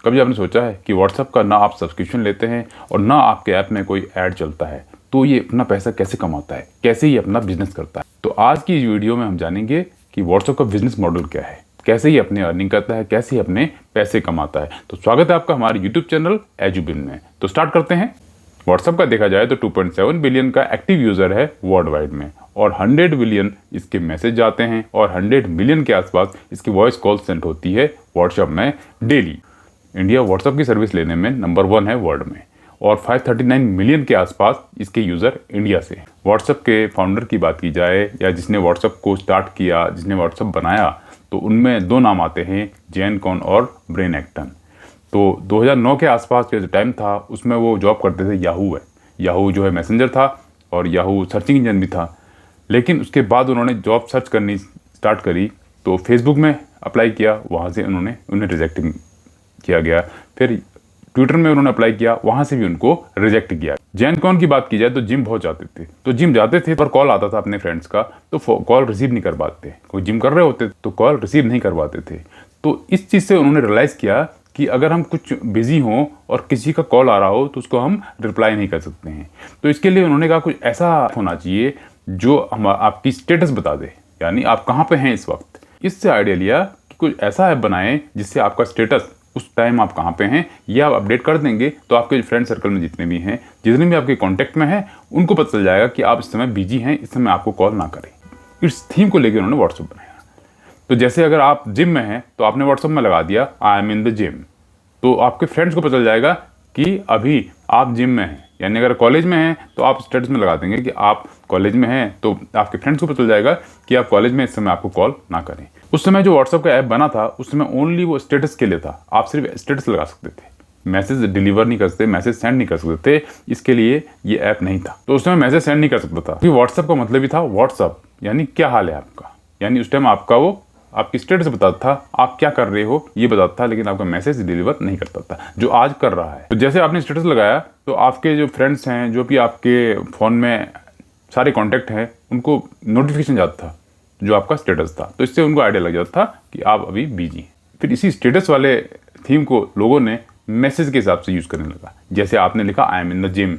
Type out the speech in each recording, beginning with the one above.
कभी आपने सोचा है कि व्हाट्सएप का ना आप सब्सक्रिप्शन लेते हैं और ना आपके ऐप में कोई ऐड चलता है, तो ये अपना पैसा कैसे कमाता है, कैसे ये अपना बिजनेस करता है। तो आज की इस वीडियो में हम जानेंगे कि व्हाट्सएप का बिजनेस मॉडल क्या है, कैसे ये अपने अर्निंग करता है, कैसे ये अपने पैसे कमाता है। तो स्वागत है आपका हमारे यूट्यूब चैनल एजुबिन में। तो स्टार्ट करते हैं। व्हाट्सएप का देखा जाए तो 2.7 बिलियन का एक्टिव यूज़र है वर्ल्ड वाइड में और 100 बिलियन इसके मैसेज जाते हैं और 100 मिलियन के आसपास इसकी वॉइस कॉल सेंड होती है व्हाट्सएप में डेली। इंडिया व्हाट्सएप की सर्विस लेने में नंबर 1 है वर्ल्ड में और 539 मिलियन के आसपास इसके यूज़र इंडिया से हैं। व्हाट्सएप के फाउंडर की बात की जाए या जिसने व्हाट्सएप को स्टार्ट किया, जिसने व्हाट्सएप बनाया, तो उनमें 2 नाम आते हैं, जेन कॉन और ब्रेन एक्टन। तो 2009 के आसपास का जो टाइम था उसमें वो जॉब करते थे याहू जो है मैसेंजर था और याहू सर्चिंग इंजन भी था। लेकिन उसके बाद उन्होंने जॉब सर्च करनी स्टार्ट करी तो फेसबुक में अप्लाई किया, वहाँ से उन्हें रिजेक्ट किया गया। फिर ट्विटर में उन्होंने अप्लाई किया, वहाँ से भी उनको रिजेक्ट किया। जैन कॉन की बात की जाए तो जिम बहुत जाते थे, तो जिम जाते थे पर कॉल आता था अपने फ्रेंड्स का तो कॉल रिसीव नहीं कर पाते। कोई जिम कर रहे होते तो कॉल रिसीव नहीं करवाते थे। तो इस चीज़ से उन्होंने रियलाइज़ किया कि अगर हम कुछ बिजी हों और किसी का कॉल आ रहा हो तो उसको हम रिप्लाई नहीं कर सकते हैं। तो इसके लिए उन्होंने कहा कुछ ऐसा होना चाहिए जो हम आपकी स्टेटस बता दे, यानी आप कहाँ पे हैं इस वक्त। इससे आइडिया लिया कि कुछ ऐसा ऐप बनाएं जिससे आपका स्टेटस, उस टाइम आप कहाँ पे हैं ये आप अपडेट कर देंगे तो आपके फ्रेंड सर्कल में जितने भी हैं, जितने भी आपके कॉन्टैक्ट में हैं, उनको पता चल जाएगा कि आप इस समय बिजी हैं, इस समय आपको कॉल ना करें। इस थीम को लेकर उन्होंने व्हाट्सएप बनाया। तो जैसे अगर आप जिम में हैं तो आपने व्हाट्सएप में लगा दिया I am in the gym, तो आपके फ्रेंड्स को पता चल जाएगा कि अभी आप जिम में हैं। यानी अगर कॉलेज में हैं तो आप स्टेटस में लगा देंगे कि आप कॉलेज में हैं, तो आपके फ्रेंड्स को पता चल जाएगा कि आप कॉलेज में, इस समय आपको कॉल ना करें। उस समय जो व्हाट्सएप का ऐप बना था उस समय ओनली वो स्टेटस के लिए था, आप सिर्फ स्टेटस लगा सकते थे, मैसेज डिलीवर नहीं कर सकते, मैसेज सेंड नहीं कर सकते थे, इसके लिए ये ऐप नहीं था। तो उस समय मैसेज सेंड नहीं कर सकता था क्योंकि व्हाट्सएप का मतलब ही था व्हाट्सएप, यानी क्या हाल है आपका। यानी उस टाइम आपका वो आपकी स्टेटस बताता था, आप क्या कर रहे हो ये बताता था, लेकिन आपका मैसेज डिलीवर नहीं करता था, जो आज कर रहा है। तो जैसे आपने स्टेटस लगाया तो आपके जो फ्रेंड्स हैं, जो भी आपके फ़ोन में सारे कॉन्टैक्ट हैं, उनको नोटिफिकेशन जाता था जो आपका स्टेटस था। तो इससे उनको आइडिया लग जाता था कि आप अभी बिजी हैं। फिर इसी स्टेटस वाले थीम को लोगों ने मैसेज के हिसाब से यूज़ करने लगा। जैसे आपने लिखा I am in the gym,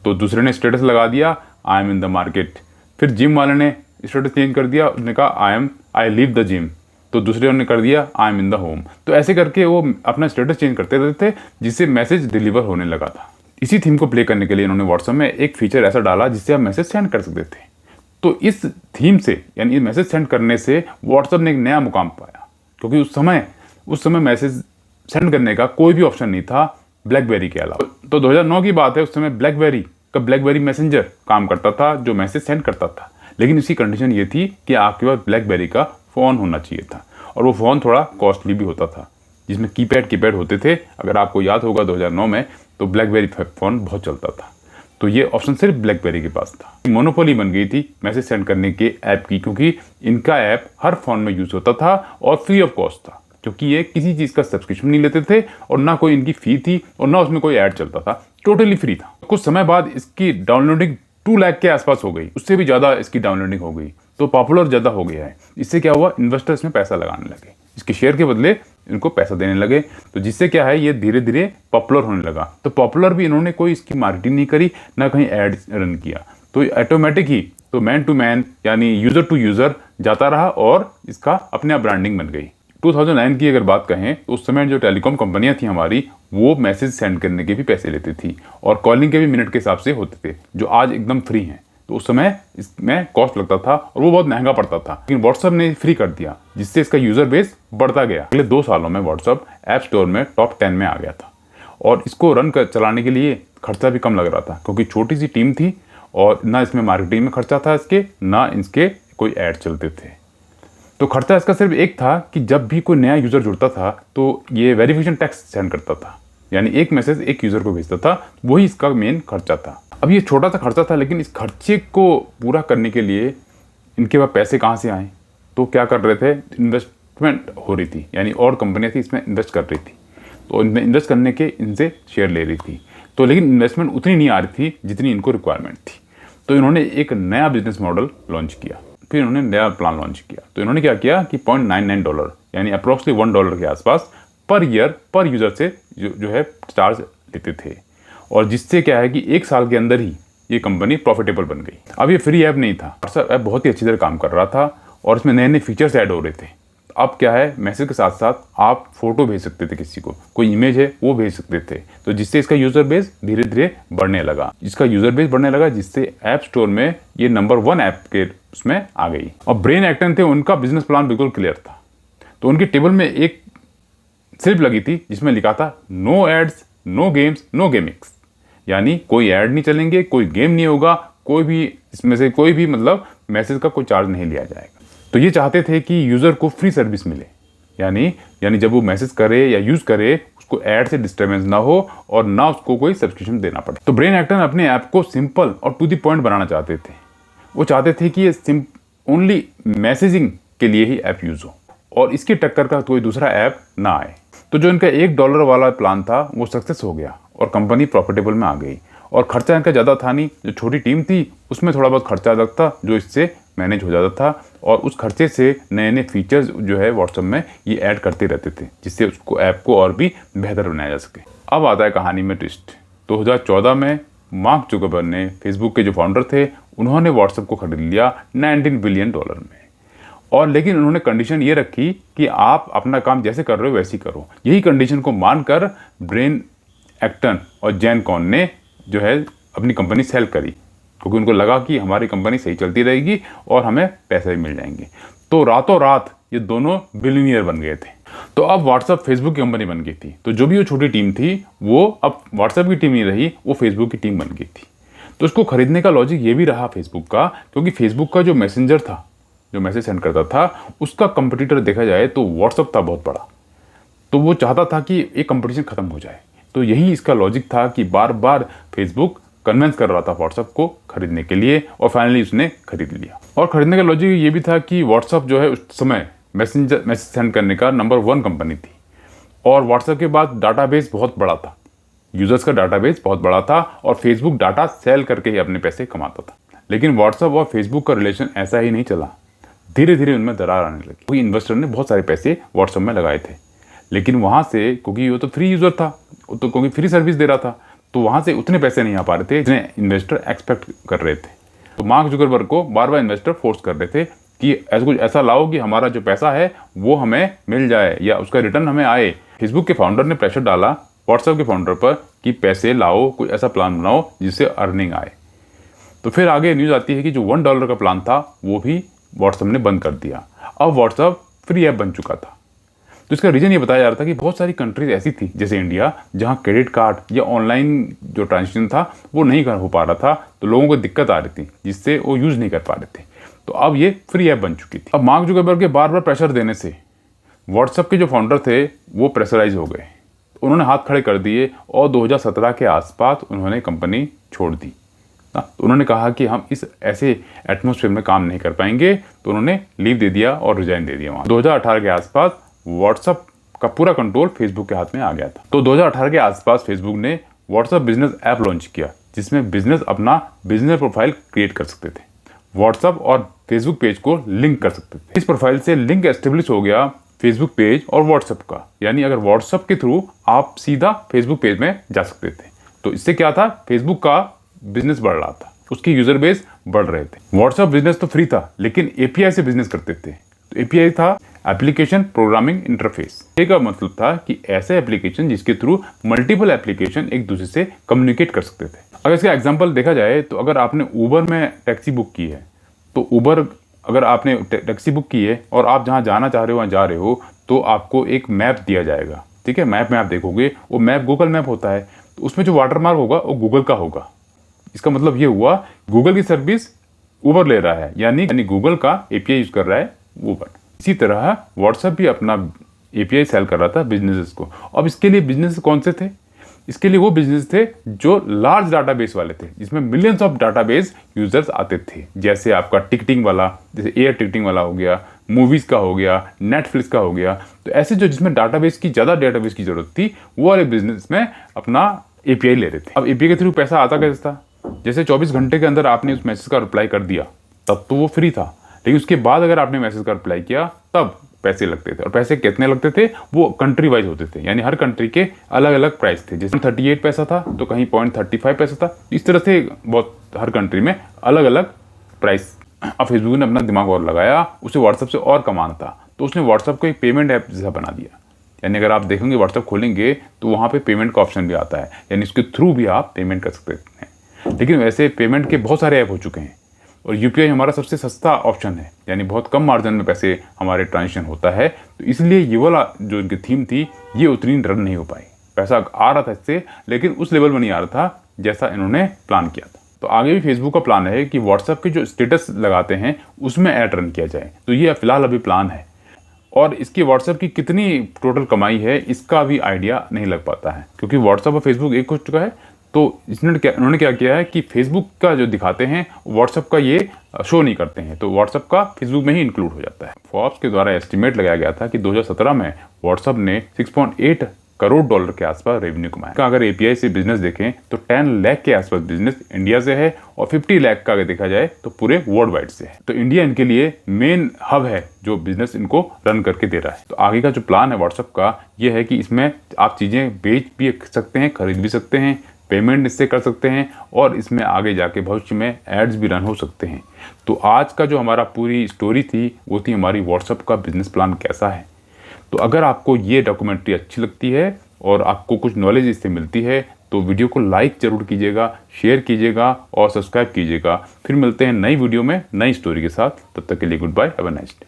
तो दूसरे ने स्टेटस लगा दिया I am in the market. फिर जिम वाले ने स्टेटस चेंज कर दिया, उसने कहा आई लीव द जिम, तो दूसरे ने कर दिया I am in the home. तो ऐसे करके वो अपना स्टेटस चेंज करते रहते थे जिससे मैसेज डिलीवर होने लगा था। इसी थीम को प्ले करने के लिए इन्होंने व्हाट्सएप में एक फीचर ऐसा डाला जिससे आप मैसेज सेंड कर सकते थे। तो इस थीम से, यानी मैसेज सेंड करने से व्हाट्सएप ने एक नया मुकाम पाया, क्योंकि उस समय मैसेज सेंड करने का कोई भी ऑप्शन नहीं था ब्लैकबेरी के अलावा। तो 2009 की बात है, उस समय ब्लैकबेरी मैसेंजर काम करता था जो मैसेज सेंड करता था। लेकिन इसकी कंडीशन ये थी कि आपके पास ब्लैकबेरी का फ़ोन होना चाहिए था और वो फ़ोन थोड़ा कॉस्टली भी होता था, जिसमें कीपैड होते थे। अगर आपको याद होगा 2009 में तो ब्लैकबेरी फ़ोन बहुत चलता था, तो ये ऑप्शन सिर्फ ब्लैकबेरी के पास था। मोनोपोली बन गई थी मैसेज सेंड करने के ऐप की, क्योंकि इनका ऐप हर फ़ोन में यूज़ होता था और फ्री ऑफ कॉस्ट था, क्योंकि ये किसी चीज़ का सब्सक्रिप्शन नहीं लेते थे और ना कोई इनकी फ़ी थी और ना उसमें कोई ऐड चलता था, टोटली फ्री था। कुछ समय बाद इसकी डाउनलोडिंग 2 लाख के आसपास हो गई, उससे भी ज़्यादा इसकी डाउनलोडिंग हो गई, तो पॉपुलर ज़्यादा हो गया है। इससे क्या हुआ, इन्वेस्टर इसमें पैसा लगाने लगे, इसके शेयर के बदले इनको पैसा देने लगे। तो जिससे क्या है, ये धीरे धीरे पॉपुलर होने लगा। तो पॉपुलर भी इन्होंने कोई इसकी मार्केटिंग नहीं करी, ना कहीं ऐड रन किया, तो ऑटोमेटिक ही तो मैन टू मैन यानी यूज़र टू यूज़र जाता रहा और इसका अपने आप ब्रांडिंग बन गई। 2009 की अगर बात कहें तो उस समय जो टेलीकॉम कंपनियां थी हमारी, वो मैसेज सेंड करने के भी पैसे लेती थी और कॉलिंग के भी मिनट के हिसाब से होते थे, जो आज एकदम फ्री हैं। तो उस समय इसमें कॉस्ट लगता था और वो बहुत महंगा पड़ता था, लेकिन व्हाट्सएप ने फ्री कर दिया, जिससे इसका यूज़र बेस बढ़ता गया। अगले 2 सालों में व्हाट्सएप ऐप स्टोर में टॉप 10 में आ गया था और इसको चलाने के लिए खर्चा भी कम लग रहा था, क्योंकि छोटी सी टीम थी और ना इसमें मार्केटिंग में खर्चा था इसके, ना इसके कोई ऐड चलते थे। तो खर्चा इसका सिर्फ एक था कि जब भी कोई नया यूज़र जुड़ता था तो ये वेरिफिकेशन टैक्स सेंड करता था, यानी एक मैसेज एक यूज़र को भेजता था, वही इसका मेन खर्चा था। अब ये छोटा सा खर्चा था, लेकिन इस खर्चे को पूरा करने के लिए इनके पास पैसे कहाँ से आए, तो क्या कर रहे थे, इन्वेस्टमेंट हो रही थी, यानी और कंपनियाँ थी इसमें इन्वेस्ट कर रही थी, तो इनमें इन्वेस्ट करने के इनसे शेयर ले रही थी। तो लेकिन इन्वेस्टमेंट उतनी नहीं आ रही थी जितनी इनको रिक्वायरमेंट थी। तो इन्होंने एक नया बिजनेस मॉडल लॉन्च किया, फिर इन्होंने नया प्लान लॉन्च किया। तो इन्होंने क्या किया कि $0.99 यानी अप्रोक्सली $1 के आसपास पर ईयर पर यूज़र से जो है चार्ज लेते थे, और जिससे क्या है कि 1 साल के अंदर ही ये कंपनी प्रॉफिटेबल बन गई। अब ये फ्री ऐप नहीं था, व्हाट्सएप ऐप बहुत ही अच्छी तरह काम कर रहा था और इसमें नए नए फीचर्स ऐड हो रहे थे। अब क्या है, मैसेज के साथ साथ आप फोटो भेज सकते थे, किसी को कोई इमेज है वो भेज सकते थे, तो जिससे इसका यूज़र बेस धीरे धीरे बढ़ने लगा। जिससे ऐप स्टोर में ये नंबर 1 ऐप के उसमें आ गई। और ब्रेन एक्टन थे, उनका बिजनेस प्लान बिल्कुल क्लियर था। तो उनकी टेबल में एक स्लिप लगी थी जिसमें लिखा था no ads, no games, no gimmicks, यानी कोई ऐड नहीं चलेंगे, कोई गेम नहीं होगा, कोई भी इसमें से कोई भी मतलब मैसेज का कोई चार्ज नहीं लिया जाएगा। तो ये चाहते थे कि यूज़र को फ्री सर्विस मिले, यानी जब वो मैसेज करे या यूज़ करे उसको ऐड से डिस्टर्बेंस ना हो और ना उसको कोई सब्सक्रिप्शन देना पड़े। तो ब्रेन एक्टन अपने ऐप को सिंपल और टू द पॉइंट बनाना चाहते थे। वो चाहते थे कि ये ओनली मैसेजिंग के लिए ही ऐप यूज़ हो और इसकी टक्कर का कोई दूसरा ऐप ना आए। तो जो इनका $1 वाला प्लान था वो सक्सेस हो गया और कंपनी प्रॉफिटेबल में आ गई। और खर्चा इनका ज़्यादा था नहीं, जो छोटी टीम थी उसमें थोड़ा बहुत खर्चा लगता जो इससे मैनेज हो जाता था, और उस खर्चे से नए नए फीचर्स जो है व्हाट्सएप में ये ऐड करते रहते थे, जिससे उसको ऐप को और भी बेहतर बनाया जा सके। अब आता है कहानी में ट्विस्ट। 2014 में मार्क जुकरबर्ग ने, फेसबुक के जो फाउंडर थे, उन्होंने व्हाट्सएप को खरीद लिया $19 बिलियन में। और लेकिन उन्होंने कंडीशन ये रखी कि आप अपना काम जैसे कर रहे हो वैसे ही करो। यही कंडीशन को मानकर ब्रेन एक्टन और जैन कॉन ने जो है अपनी कंपनी सेल करी, क्योंकि उनको लगा कि हमारी कंपनी सही चलती रहेगी और हमें पैसे भी मिल जाएंगे। तो रातों रात ये दोनों बिलियनियर बन गए थे। तो अब व्हाट्सएप फेसबुक की कंपनी बन गई थी। तो जो भी वो छोटी टीम थी वो अब व्हाट्सएप की टीम नहीं रही, वो फेसबुक की टीम बन गई थी। तो उसको खरीदने का लॉजिक ये भी रहा फेसबुक का, क्योंकि फेसबुक का जो मैसेंजर था, जो मैसेज सेंड करता था, उसका कंपटीटर देखा जाए तो व्हाट्सएप था बहुत बड़ा। तो वो चाहता था कि एक कंपटीशन खत्म हो जाए। तो यही इसका लॉजिक था कि बार बार फेसबुक कन्विंस कर रहा था व्हाट्सएप को खरीदने के लिए, और फाइनली उसने खरीद लिया। और खरीदने का लॉजिक ये भी था कि व्हाट्सएप जो है उस समय मैसेज सेंड करने का नंबर 1 कंपनी थी, और व्हाट्सएप के बाद डाटाबेस बहुत बड़ा था, यूजर्स का डाटाबेस बहुत बड़ा था, और फेसबुक डाटा सेल करके ही अपने पैसे कमाता था। लेकिन व्हाट्सएप और फेसबुक का रिलेशन ऐसा ही नहीं चला। धीरे धीरे उनमें दरार आने लगी। कोई इन्वेस्टर ने बहुत सारे पैसे व्हाट्सएप में लगाए थे, लेकिन वहाँ से, क्योंकि वो तो फ्री यूज़र था, तो क्योंकि फ्री सर्विस दे रहा था, तो वहाँ से उतने पैसे नहीं आ पा रहे थे जितने इन्वेस्टर एक्सपेक्ट कर रहे थे। तो मार्क जुकरबर्ग को बार बार इन्वेस्टर फोर्स कर रहे थे कि कुछ ऐसा लाओ कि हमारा जो पैसा है वो हमें मिल जाए या उसका रिटर्न हमें आए। फेसबुक के फाउंडर ने प्रेशर डाला व्हाट्सएप के फाउंडर पर कि पैसे लाओ, कोई ऐसा प्लान बनाओ जिससे अर्निंग आए। तो फिर आगे न्यूज़ आती है कि जो $1 का प्लान था वो भी व्हाट्सएप ने बंद कर दिया। अब व्हाट्सएप फ्री ऐप बन चुका था। तो इसका रीज़न ये बताया जा रहा था कि बहुत सारी कंट्रीज ऐसी थी, जैसे इंडिया, जहां क्रेडिट कार्ड या ऑनलाइन जो ट्रांजेक्शन था वो नहीं हो पा रहा था, तो लोगों को दिक्कत आ रही थी जिससे वो यूज़ नहीं कर पा रहे थे। तो अब ये फ्री ऐप बन चुकी थी। अब मार्क जुकरबर्ग के बार बार प्रेशर देने से व्हाट्सएप के जो फाउंडर थे वो प्रेशराइज हो गए, उन्होंने हाथ खड़े कर दिए और 2017 के आसपास उन्होंने कंपनी छोड़ दी। तो उन्होंने कहा कि हम इस ऐसे एटमॉस्फेयर में काम नहीं कर पाएंगे, तो उन्होंने लीव दे दिया और रिजाइन दे दिया। वहाँ 2018 के आसपास व्हाट्सएप का पूरा कंट्रोल फेसबुक के हाथ में आ गया था। तो 2018 के आसपास फेसबुक ने व्हाट्सएप बिजनेस ऐप लॉन्च किया, जिसमें बिजनेस अपना बिजनेस प्रोफाइल क्रिएट कर सकते थे, व्हाट्सएप और फेसबुक पेज को लिंक कर सकते थे। इस प्रोफाइल से लिंक एस्टेब्लिश हो गया फेसबुक पेज और व्हाट्सएप का, यानी अगर व्हाट्सएप के थ्रू आप सीधा फेसबुक पेज में जा सकते थे। तो इससे क्या था, फेसबुक का बिजनेस बढ़ रहा था, उसके यूजर बेस बढ़ रहे थे। व्हाट्सएप बिजनेस तो फ्री था, लेकिन एपीआई से बिजनेस करते थे। तो एपीआई था एप्लीकेशन प्रोग्रामिंग इंटरफेस। का मतलब था कि ऐसे एप्लीकेशन जिसके थ्रू मल्टीपल एप्लीकेशन एक दूसरे से कम्युनिकेट कर सकते थे। अगर इसका एग्जांपल देखा जाए तो अगर आपने ऊबर में टैक्सी बुक की है, तो ऊबर अगर आपने टैक्सी बुक की है और आप जहाँ जाना चाह रहे हो वहाँ जा रहे हो, तो आपको एक मैप दिया जाएगा। ठीक है, मैप में आप देखोगे वो मैप गूगल मैप होता है, तो उसमें जो वाटरमार्क होगा वो गूगल का होगा। इसका मतलब ये हुआ गूगल की सर्विस ऊबर ले रहा है, यानी गूगल का एपीआई यूज कर रहा है ऊबर। इसी तरह व्हाट्सएप भी अपना एपीआई सेल कर रहा था बिजनेसेस को। अब इसके लिए बिजनेस कौन से थे? इसके लिए वो बिजनेस थे जो लार्ज डाटाबेस वाले थे, जिसमें मिलियंस ऑफ डाटाबेस यूजर्स आते थे। जैसे आपका टिकटिंग वाला, जैसे एयर टिकटिंग वाला हो गया, मूवीज का हो गया, नेटफ्लिक्स का हो गया। तो ऐसे जो जिसमें डाटाबेस की ज़्यादा डाटाबेस की जरूरत थी, वो वाले बिजनेस में अपना एपीआई ले रहे थे। अब एपीआई के थ्रू पैसा आता कैसे था? जैसे 24 घंटे के अंदर आपने उस मैसेज का रिप्लाई कर दिया, तब तो वो फ्री था, लेकिन उसके बाद अगर आपने मैसेज का रिप्लाई किया, तब पैसे लगते थे। और पैसे कितने लगते थे वो कंट्री वाइज होते थे, यानी हर कंट्री के अलग अलग प्राइस थे। जैसे 38 पैसा था तो कहीं 0.35 पैसा था, इस तरह से बहुत हर कंट्री में अलग अलग प्राइस। अब फेसबुक ने अपना दिमाग और लगाया, उसे व्हाट्सएप से और कमाना था, तो उसने व्हाट्सएप को एक पेमेंट ऐप जैसा बना दिया। यानी अगर आप देखेंगे व्हाट्सएप खोलेंगे तो वहाँ पे पेमेंट का ऑप्शन भी आता है, यानी उसके थ्रू भी आप पेमेंट कर सकते हैं। लेकिन वैसे पेमेंट के बहुत सारे ऐप हो चुके हैं और यूपीआई हमारा सबसे सस्ता ऑप्शन है, यानी बहुत कम मार्जिन में पैसे हमारे ट्रांजेक्शन होता है। तो इसलिए ये वाला जो इनकी थीम थी ये उतनी रन नहीं हो पाई। पैसा आ रहा था इससे, लेकिन उस लेवल में नहीं आ रहा था जैसा इन्होंने प्लान किया था। तो आगे भी फेसबुक का प्लान है कि व्हाट्सएप के जो स्टेटस लगाते हैं उसमें ऐड रन किया जाए। तो ये फिलहाल अभी प्लान है, और इसकी व्हाट्सएप की कितनी टोटल कमाई है इसका भी आइडिया नहीं लग पाता है, क्योंकि व्हाट्सएप और फेसबुक एक हो चुका है। तो उन्होंने क्या किया है कि फेसबुक का जो दिखाते हैं व्हाट्सएप का ये शो नहीं करते हैं, तो व्हाट्सएप का फेसबुक में ही इंक्लूड हो जाता है। फोर्ब्स के द्वारा एस्टिमेट लगाया गया था कि 2017 में व्हाट्सएप ने 6.8 करोड़ डॉलर के आसपास रेवेन्यू कमाया। अगर एपीआई से बिजनेस देखें तो 10 लाख के आसपास बिजनेस इंडिया से है, और 50 लाख का अगर देखा जाए तो पूरे वर्ल्ड वाइड से है। तो इंडिया इनके लिए मेन हब है जो बिजनेस इनको रन करके दे रहा है। तो आगे का जो प्लान है व्हाट्सएप का ये है कि इसमें आप चीज़ें बेच भी सकते हैं, खरीद भी सकते हैं, पेमेंट इससे कर सकते हैं, और इसमें आगे जाके भविष्य में एड्स भी रन हो सकते हैं। तो आज का जो हमारा पूरी स्टोरी थी वो थी हमारी व्हाट्सएप का बिजनेस प्लान कैसा है। तो अगर आपको ये डॉक्यूमेंट्री अच्छी लगती है और आपको कुछ नॉलेज इससे मिलती है तो वीडियो को लाइक जरूर कीजिएगा, शेयर कीजिएगा और सब्सक्राइब कीजिएगा। फिर मिलते हैं नई वीडियो में नई स्टोरी के साथ। तब तक के लिए goodbye, have a nice day.